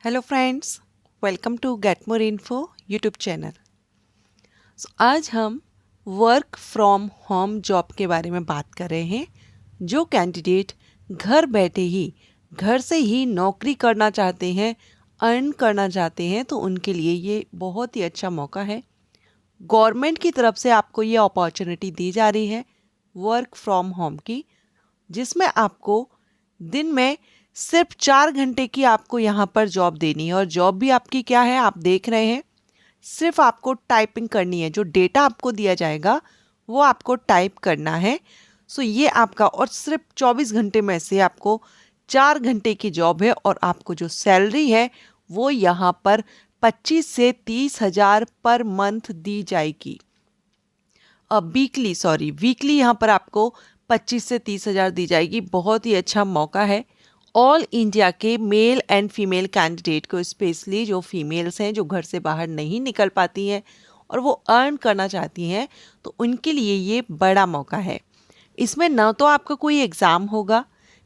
Hello friends, welcome to get more info YouTube channel. आज हम work from home job के बारे में बात कर रहे हैं। जो कैंडिडेट घर बैठे ही घर से ही नौकरी करना चाहते हैं, अर्न करना चाहते हैं, तो उनके लिए ये बहुत ही अच्छा मौका है। गवर्नमेंट की तरफ से आपको ये अपॉर्चुनिटी दी जा रही है वर्क फ्रॉम होम की, जिसमें आपको दिन में सिर्फ 4 घंटे की आपको यहाँ पर जॉब देनी है। और जॉब भी आपकी क्या है, आप देख रहे हैं, सिर्फ आपको टाइपिंग करनी है। जो डेटा आपको दिया जाएगा वो आपको टाइप करना है। सो ये आपका, और सिर्फ 24 घंटे में से आपको 4 घंटे की जॉब है। और आपको जो सैलरी है वो यहाँ पर 25 से 30 हज़ार पर मंथ दी जाएगी। वीकली यहाँ पर आपको 25 से 30 हज़ार दी जाएगी। बहुत ही अच्छा मौका है ऑल इंडिया के मेल एंड फीमेल कैंडिडेट को, स्पेशली जो फीमेल्स हैं, जो घर से बाहर नहीं निकल पाती हैं और वो अर्न करना चाहती हैं, तो उनके लिए ये बड़ा मौका है। इसमें ना तो आपका कोई एग्ज़ाम होगा,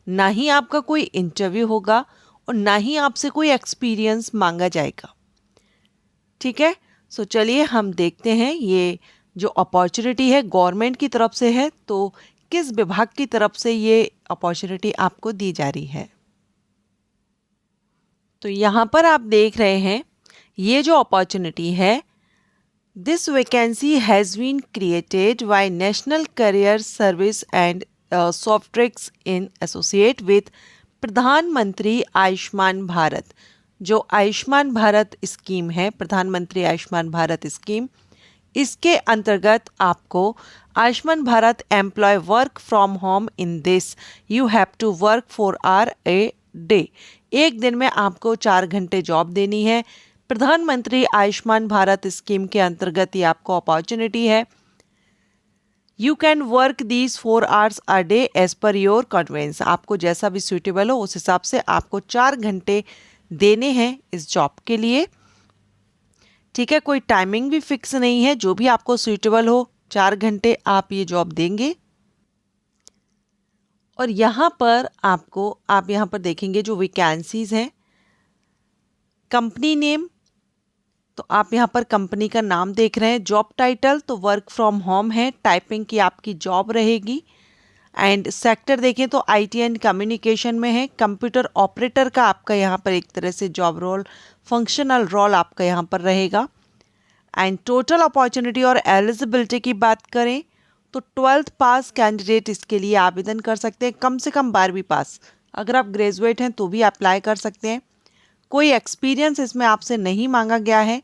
ना ही आपका कोई इंटरव्यू होगा, और ना ही आपसे कोई एक्सपीरियंस मांगा जाएगा। ठीक है, सो चलिए हम देखते हैं ये जो अपॉर्चुनिटी है गवर्नमेंट की तरफ से है, तो किस विभाग की तरफ से ये अपॉर्चुनिटी आपको दी जा रही है। तो यहाँ पर आप देख रहे हैं ये जो अपॉर्चुनिटी है, this vacancy has been created by National Career Service and softwares in associate with प्रधानमंत्री आयुष्मान भारत। जो आयुष्मान भारत स्कीम है, प्रधानमंत्री आयुष्मान भारत स्कीम, इसके अंतर्गत आपको Ayushman Bharat employ work from home in this you have to work 4 hour a day. एक दिन में आपको 4 घंटे जॉब देनी है। प्रधानमंत्री आयुष्मान भारत स्कीम के अंतर्गत ये आपको अपॉर्चुनिटी है। You can work these 4 hours a day as per your convenience. आपको जैसा भी सूटेबल हो उस हिसाब से आपको 4 घंटे देने हैं इस जॉब के लिए। ठीक है, कोई टाइमिंग भी फिक्स नहीं है, जो भी आपको सूटेबल हो 4 घंटे आप ये जॉब देंगे। और यहाँ पर आप यहाँ पर देखेंगे जो वैकेंसीज हैं, कंपनी नेम, तो आप यहाँ पर कंपनी का नाम देख रहे हैं। जॉब टाइटल तो वर्क फ्रॉम होम है, टाइपिंग की आपकी जॉब रहेगी। एंड सेक्टर देखें तो आईटी एंड कम्युनिकेशन में है। कंप्यूटर ऑपरेटर का आपका यहाँ पर एक तरह से जॉब रोल, फंक्शनल रोल आपका यहाँ पर रहेगा। एंड टोटल अपॉर्चुनिटी और एलिजिबिलिटी की बात करें तो 12th पास कैंडिडेट इसके लिए आवेदन कर सकते हैं। कम से कम 12वीं पास, अगर आप ग्रेजुएट हैं तो भी अप्लाई कर सकते हैं। कोई एक्सपीरियंस इसमें आपसे नहीं मांगा गया है।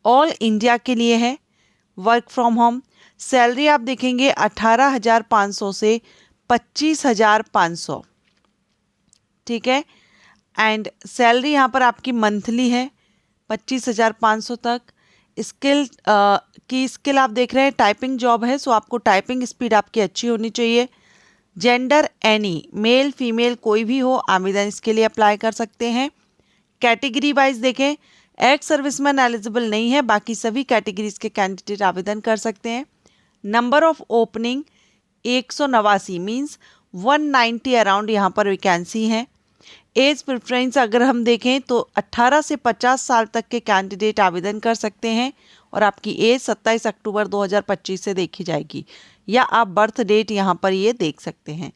ऑल इंडिया के लिए है वर्क फ्रॉम होम। सैलरी आप देखेंगे 18,500 से 25,500। ठीक है, एंड सैलरी यहाँ पर आपकी मंथली है 25,500 तक। स्किल आप देख रहे हैं, टाइपिंग जॉब है, सो आपको टाइपिंग स्पीड आपकी अच्छी होनी चाहिए। जेंडर एनी, मेल फीमेल कोई भी हो आवेदन इसके लिए अप्लाई कर सकते हैं। कैटेगरी वाइज देखें, एक्स सर्विसमैन एलिजिबल नहीं है, बाकी सभी कैटेगरीज के कैंडिडेट आवेदन कर सकते हैं। Number of opening 189 means 190 around यहाँ पर वैकेंसी है। एज प्रेफरेंस अगर हम देखें तो 18 से 50 साल तक के कैंडिडेट आवेदन कर सकते हैं, और आपकी एज 27 अक्टूबर 2025 से देखी जाएगी, या आप बर्थ डेट यहाँ पर ये देख सकते हैं।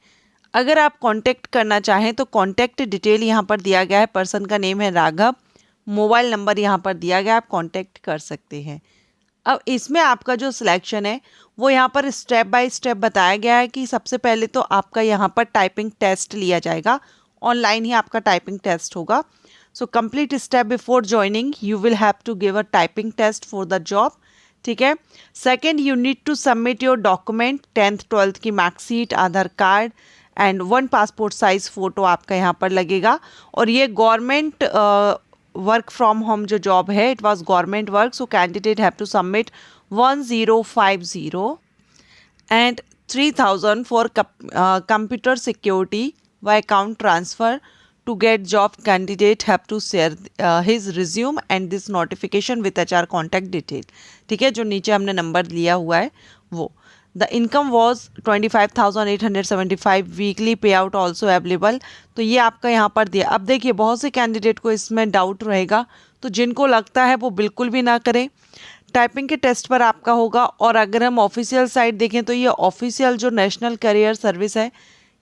अगर आप कांटेक्ट करना चाहें तो कांटेक्ट डिटेल यहाँ पर दिया गया है। पर्सन का नेम है राघव, मोबाइल नंबर यहाँ पर दिया गया है, आप कांटेक्ट कर सकते हैं। अब इसमें आपका जो सिलेक्शन है वो यहाँ पर स्टेप बाय स्टेप बताया गया है कि सबसे पहले तो आपका यहाँ पर टाइपिंग टेस्ट लिया जाएगा, ऑनलाइन ही आपका टाइपिंग टेस्ट होगा। So complete step before joining you will have to give a typing test for the job. ठीक है, second you need to submit your document, 10th 12th की marksheet, Aadhaar card and 1 passport size photo आपका यहाँ पर लगेगा। और ये government work from home जो जॉब है, it was government work, so candidate have to submit 1050 and 3000 for computer security by account transfer. To get job, candidate have to share his resume and this notification with HR contact detail. ठीक है, जो नीचे हमने number लिया हुआ है वो। The income was 25,875 weekly पे आउट ऑल्सो अवेलेबल। तो ये आपका यहाँ पर दिया। अब देखिए बहुत से कैंडिडेट को इसमें डाउट रहेगा, तो जिनको लगता है वो बिल्कुल भी ना करें। टाइपिंग के टेस्ट पर आपका होगा। और अगर हम ऑफिशियल साइट देखें तो ये ऑफिशियल जो नेशनल करियर सर्विस है,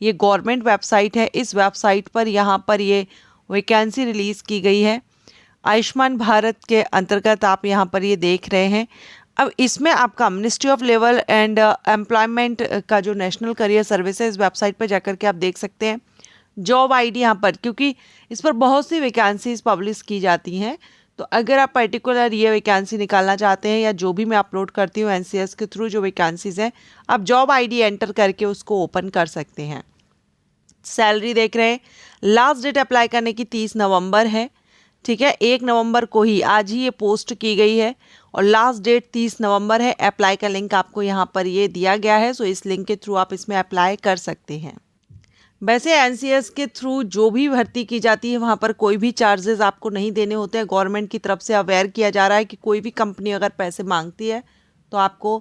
ये गवर्नमेंट वेबसाइट है। इस वेबसाइट पर यहाँ पर ये वैकेंसी रिलीज़ की गई है। आयुष्मान भारत के अंतर्गत आप यहाँ पर ये देख रहे हैं। अब इसमें आपका ministry of labour and employment का जो नेशनल करियर सर्विस है, इस वेबसाइट पर जाकर के आप देख सकते हैं। जॉब आईडी यहाँ पर, क्योंकि इस पर बहुत सी वैकेंसीज पब्लिश की जाती हैं, तो अगर आप पर्टिकुलर ये वैकेंसी निकालना चाहते हैं या जो भी मैं अपलोड करती हूँ एनसीएस के थ्रू जो वैकेंसीज हैं, आप जॉब आईडी एंटर करके उसको ओपन कर सकते हैं। सैलरी देख रहे हैं, लास्ट डेट अप्लाई करने की 30 नवंबर है। ठीक है, 1 नवंबर को ही, आज ही ये पोस्ट की गई है और लास्ट डेट 30 नवंबर है। अप्लाई का लिंक आपको यहाँ पर ये दिया गया है, सो इस लिंक के थ्रू आप इसमें अप्लाई कर सकते हैं। वैसे एनसीएस के थ्रू जो भी भर्ती की जाती है वहाँ पर कोई भी चार्जेस आपको नहीं देने होते हैं। गवर्नमेंट की तरफ से अवेयर किया जा रहा है कि कोई भी कंपनी अगर पैसे मांगती है तो आपको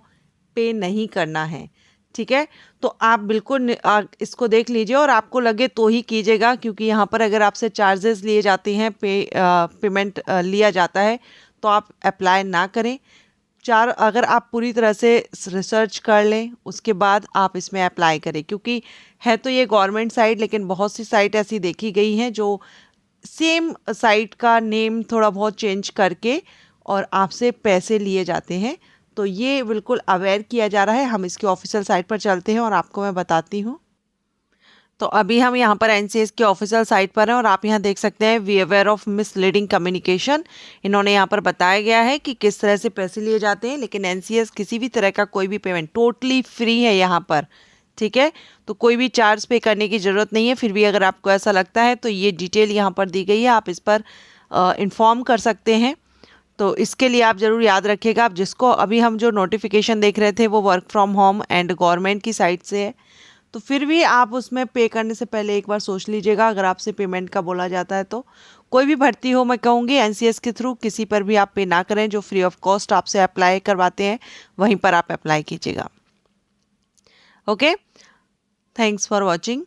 पे नहीं करना है। ठीक है, तो आप बिल्कुल इसको देख लीजिए और आपको लगे तो ही कीजिएगा, क्योंकि यहाँ पर अगर आपसे चार्जेस लिए जाते हैं, पेमेंट लिया जाता है, तो आप अप्लाई ना करें। अगर आप पूरी तरह से रिसर्च कर लें उसके बाद आप इसमें अप्लाई करें, क्योंकि है तो ये गवर्नमेंट साइट, लेकिन बहुत सी साइट ऐसी देखी गई हैं जो सेम साइट का नेम थोड़ा बहुत चेंज करके और आपसे पैसे लिए जाते हैं। तो ये बिल्कुल अवेयर किया जा रहा है। हम इसकी ऑफिशियल साइट पर चलते हैं और आपको मैं बताती हूँ। तो अभी हम यहाँ पर एनसीएस की ऑफिशियल साइट पर हैं और आप यहाँ देख सकते हैं we aware of misleading communication. इन्होंने यहाँ पर बताया गया है कि किस तरह से पैसे लिए जाते हैं, लेकिन एनसीएस किसी भी तरह का कोई भी पेमेंट टोटली फ्री है यहाँ पर। ठीक है, तो कोई भी चार्ज पे करने की ज़रूरत नहीं है। फिर भी अगर आपको ऐसा लगता है तो ये डिटेल यहाँ पर दी गई है, आप इस पर इन्फॉर्म कर सकते हैं। तो इसके लिए आप ज़रूर याद रखिएगा। आप जिसको अभी हम जो नोटिफिकेशन देख रहे थे वो work from home and government की साइट से है, तो फिर भी आप उसमें पे करने से पहले एक बार सोच लीजिएगा। अगर आपसे पेमेंट का बोला जाता है तो कोई भी भर्ती हो, मैं कहूँगी एनसीएस के थ्रू किसी पर भी आप पे ना करें। जो फ्री ऑफ कॉस्ट आपसे अप्लाई करवाते हैं वहीं पर आप अप्लाई कीजिएगा। Okay, thanks for watching.